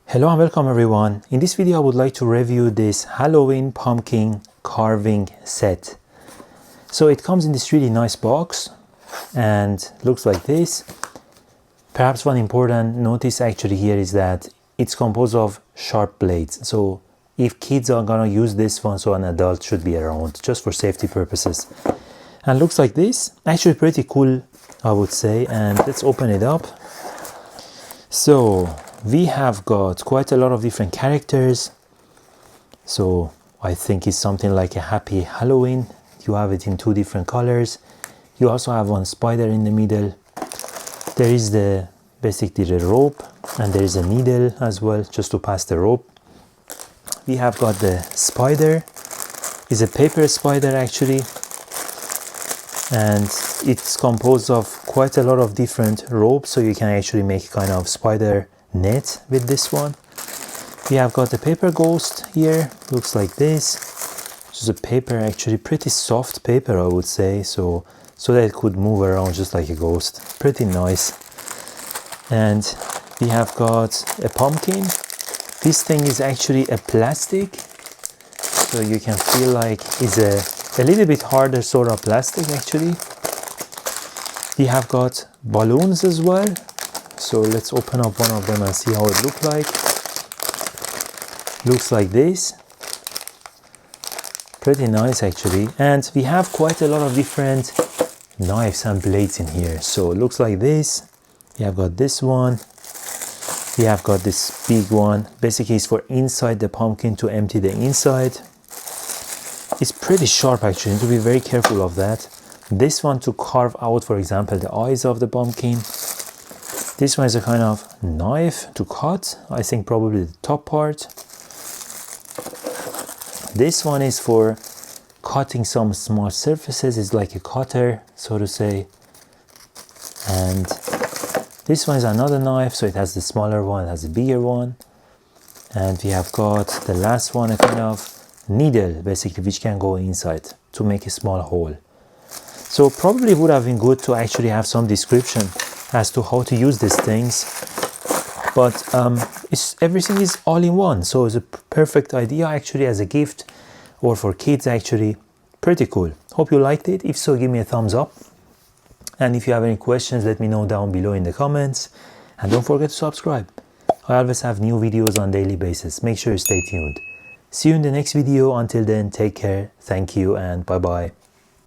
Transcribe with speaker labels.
Speaker 1: Hello and welcome everyone. In this video I would like to review this Halloween pumpkin carving set. So it comes in this really nice box and looks like this. Perhaps one important notice actually here is that it's composed of sharp blades. So if kids are gonna use this one, so an adult should be around just for safety purposes. And looks like this. Actually pretty cool, I would say. And let's open it up. So we have got quite a lot of different characters. So I think it's something like a happy Halloween. You have it in two different colors. You also have one spider in the middle. There is basically the rope, and there is a needle as well just to pass the rope. We have got the spider. It's a paper spider actually, and it's composed of quite a lot of different ropes, so you can actually make kind of spider net with this one. We have got the paper ghost here. Looks like this. Just a paper, actually pretty soft paper I would say, so that it could move around just like a ghost. Pretty nice. And we have got a pumpkin. This thing is actually a plastic, so you can feel like it's a little bit harder sort of plastic actually. We have got balloons as well. So let's open up one of them and see how it looks like. Looks like this. Pretty nice actually. And we have quite a lot of different knives and blades in here. So it looks like this. We have got this one. We have got this big one. Basically it's for inside the pumpkin, to empty the inside. It's pretty sharp actually. You need to be very careful of that. This one to carve out, for example, the eyes of the pumpkin. This one is a kind of knife to cut, I think probably the top part. This one is for cutting some small surfaces. It's like a cutter, so to say. And this one is another knife, so it has the smaller one, it has the bigger one. And we have got the last one, a kind of needle, basically, which can go inside to make a small hole. So probably would have been good to actually have some description as to how to use these things, but everything is all in one, so it's a perfect idea actually as a gift or for kids. Actually pretty cool. Hope you liked it. If so, give me a thumbs up, and if you have any questions, let me know down below in the comments, and don't forget to subscribe. I always have new videos on a daily basis. Make sure you stay tuned. See you in the next video. Until then, take care, thank you, and bye bye.